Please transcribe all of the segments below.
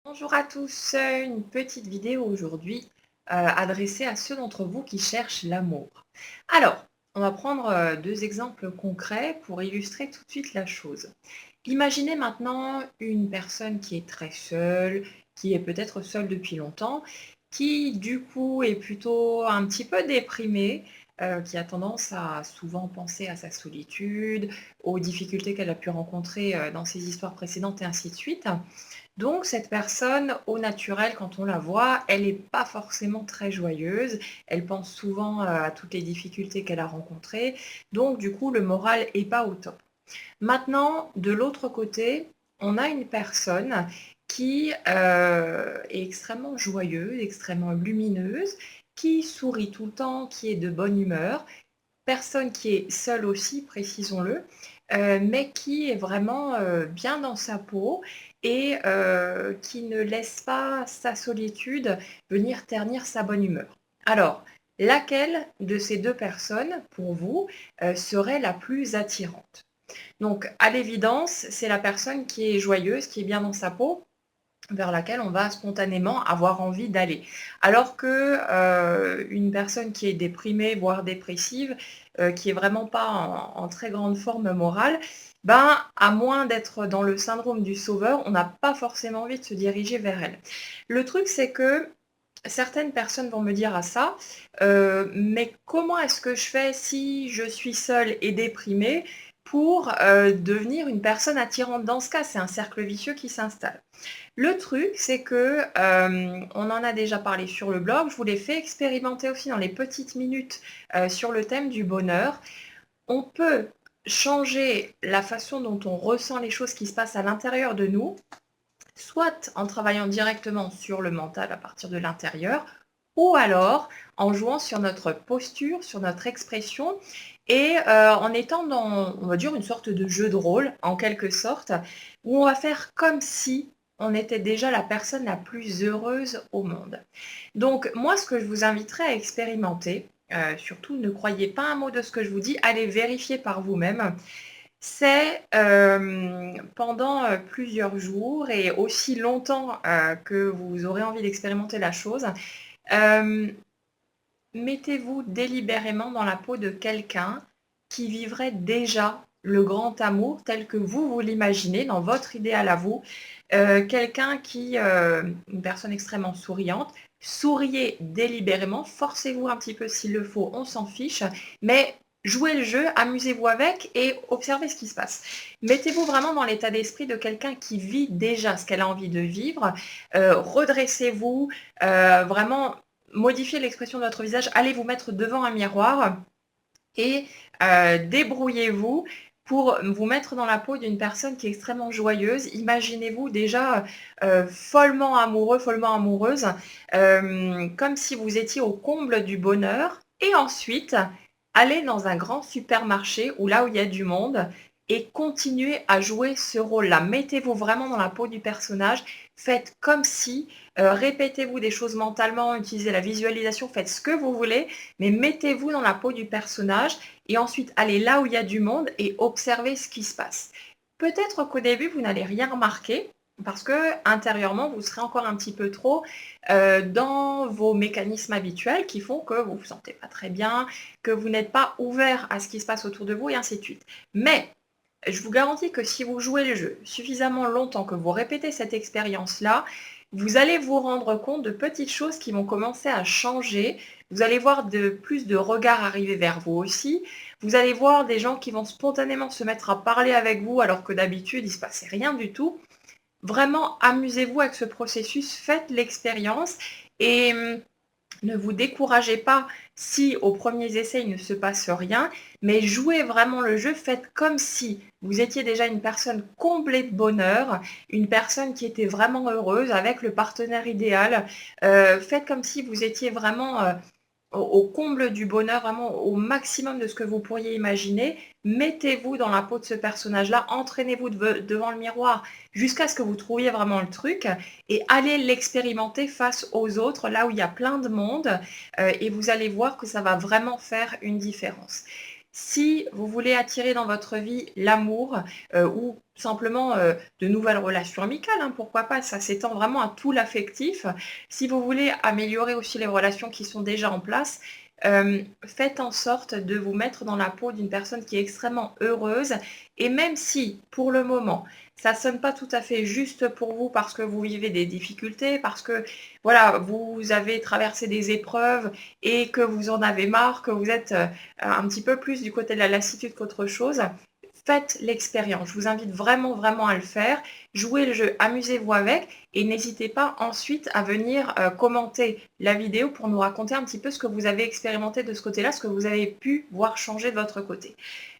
Bonjour à tous, une petite vidéo aujourd'hui adressée à ceux d'entre vous qui cherchent l'amour. Alors, on va prendre deux exemples concrets pour illustrer tout de suite la chose. Imaginez maintenant une personne qui est très seule, qui est peut-être seule depuis longtemps, qui du coup est plutôt un petit peu déprimée, qui a tendance à souvent penser à sa solitude, aux difficultés qu'elle a pu rencontrer dans ses histoires précédentes et ainsi de suite. Donc cette personne, au naturel, quand on la voit, elle n'est pas forcément très joyeuse. Elle pense souvent à toutes les difficultés qu'elle a rencontrées. Donc du coup, le moral n'est pas au top. Maintenant, de l'autre côté, on a une personne qui est extrêmement joyeuse, extrêmement lumineuse, qui sourit tout le temps, qui est de bonne humeur. Personne qui est seule aussi, précisons-le, mais qui est vraiment bien dans sa peau et qui ne laisse pas sa solitude venir ternir sa bonne humeur. Alors, laquelle de ces deux personnes, pour vous, serait la plus attirante? Donc, à l'évidence, c'est la personne qui est joyeuse, qui est bien dans sa peau, vers laquelle on va spontanément avoir envie d'aller. Alors que une personne qui est déprimée, voire dépressive, qui est vraiment pas en très grande forme morale, ben, à moins d'être dans le syndrome du sauveur, on n'a pas forcément envie de se diriger vers elle. Le truc, c'est que certaines personnes vont me dire à ça, mais comment est-ce que je fais si je suis seule et déprimée pour devenir une personne attirante? Dans ce cas, c'est un cercle vicieux qui s'installe. Le truc, c'est que on en a déjà parlé sur le blog, je vous l'ai fait expérimenter aussi dans les petites minutes sur le thème du bonheur. On peut changer la façon dont on ressent les choses qui se passent à l'intérieur de nous, soit en travaillant directement sur le mental à partir de l'intérieur, ou alors en jouant sur notre posture, sur notre expression, et en étant dans, on va dire, une sorte de jeu de rôle, en quelque sorte, où on va faire comme si on était déjà la personne la plus heureuse au monde. Donc moi, ce que je vous inviterais à expérimenter, surtout ne croyez pas un mot de ce que je vous dis, allez vérifier par vous-même, c'est pendant plusieurs jours et aussi longtemps que vous aurez envie d'expérimenter la chose, euh, mettez-vous délibérément dans la peau de quelqu'un qui vivrait déjà le grand amour tel que vous l'imaginez dans votre idéal à vous. Quelqu'un qui, une personne extrêmement souriante, souriez délibérément, forcez-vous un petit peu s'il le faut, on s'en fiche, mais jouez le jeu, amusez-vous avec et observez ce qui se passe. Mettez-vous vraiment dans l'état d'esprit de quelqu'un qui vit déjà ce qu'elle a envie de vivre. Redressez-vous, vraiment modifiez l'expression de votre visage, allez vous mettre devant un miroir et débrouillez-vous pour vous mettre dans la peau d'une personne qui est extrêmement joyeuse. Imaginez-vous déjà follement amoureux, follement amoureuse, comme si vous étiez au comble du bonheur. Et ensuite, allez dans un grand supermarché ou là où il y a du monde et continuez à jouer ce rôle-là. Mettez-vous vraiment dans la peau du personnage. Faites comme si, répétez-vous des choses mentalement, utilisez la visualisation, faites ce que vous voulez, mais mettez-vous dans la peau du personnage et ensuite allez là où il y a du monde et observez ce qui se passe. Peut-être qu'au début, vous n'allez rien remarquer parce que intérieurement, vous serez encore un petit peu trop dans vos mécanismes habituels qui font que vous ne vous sentez pas très bien, que vous n'êtes pas ouvert à ce qui se passe autour de vous et ainsi de suite. Mais je vous garantis que si vous jouez le jeu suffisamment longtemps, que vous répétez cette expérience-là, vous allez vous rendre compte de petites choses qui vont commencer à changer. Vous allez voir plus de regards arriver vers vous aussi. Vous allez voir des gens qui vont spontanément se mettre à parler avec vous alors que d'habitude, il ne se passait rien du tout. Vraiment, amusez-vous avec ce processus, faites l'expérience et ne vous découragez pas si aux premiers essais il ne se passe rien, mais jouez vraiment le jeu, faites comme si vous étiez déjà une personne comblée de bonheur, une personne qui était vraiment heureuse avec le partenaire idéal. Faites comme si vous étiez vraiment au comble du bonheur, vraiment au maximum de ce que vous pourriez imaginer. Mettez-vous dans la peau de ce personnage-là, entraînez-vous devant le miroir jusqu'à ce que vous trouviez vraiment le truc et allez l'expérimenter face aux autres, là où il y a plein de monde, et vous allez voir que ça va vraiment faire une différence. Si vous voulez attirer dans votre vie l'amour ou simplement de nouvelles relations amicales, hein, pourquoi pas, ça s'étend vraiment à tout l'affectif. Si vous voulez améliorer aussi les relations qui sont déjà en place, faites en sorte de vous mettre dans la peau d'une personne qui est extrêmement heureuse. Et même si, pour le moment, ça ne sonne pas tout à fait juste pour vous parce que vous vivez des difficultés, parce que voilà, vous avez traversé des épreuves et que vous en avez marre, que vous êtes un petit peu plus du côté de la lassitude qu'autre chose, faites l'expérience. Je vous invite vraiment, vraiment à le faire. Jouez le jeu, amusez-vous avec et n'hésitez pas ensuite à venir commenter la vidéo pour nous raconter un petit peu ce que vous avez expérimenté de ce côté-là, ce que vous avez pu voir changer de votre côté.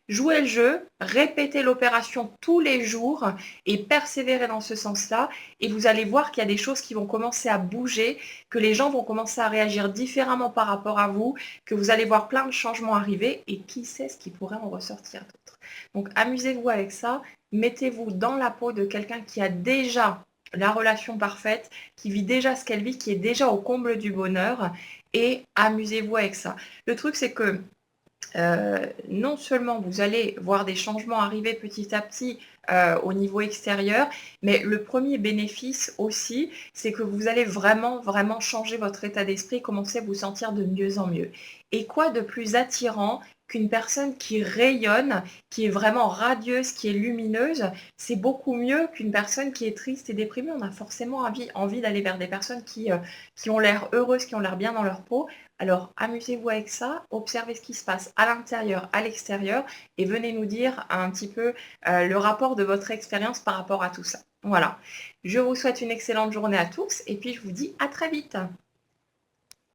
Jouez le jeu, répétez l'opération tous les jours et persévérez dans ce sens-là et vous allez voir qu'il y a des choses qui vont commencer à bouger, que les gens vont commencer à réagir différemment par rapport à vous, que vous allez voir plein de changements arriver et qui sait ce qui pourrait en ressortir d'autre. Donc amusez-vous avec ça, mettez-vous dans la peau de quelqu'un qui a déjà la relation parfaite, qui vit déjà ce qu'elle vit, qui est déjà au comble du bonheur et amusez-vous avec ça. Le truc c'est que non seulement vous allez voir des changements arriver petit à petit au niveau extérieur, mais le premier bénéfice aussi, c'est que vous allez vraiment, vraiment changer votre état d'esprit et commencer à vous sentir de mieux en mieux. Et quoi de plus attirant qu'une personne qui rayonne, qui est vraiment radieuse, qui est lumineuse, c'est beaucoup mieux qu'une personne qui est triste et déprimée. On a forcément envie d'aller vers des personnes qui ont l'air heureuses, qui ont l'air bien dans leur peau. Alors, amusez-vous avec ça, observez ce qui se passe à l'intérieur, à l'extérieur, et venez nous dire un petit peu le rapport de votre expérience par rapport à tout ça. Voilà. Je vous souhaite une excellente journée à tous, et puis je vous dis à très vite.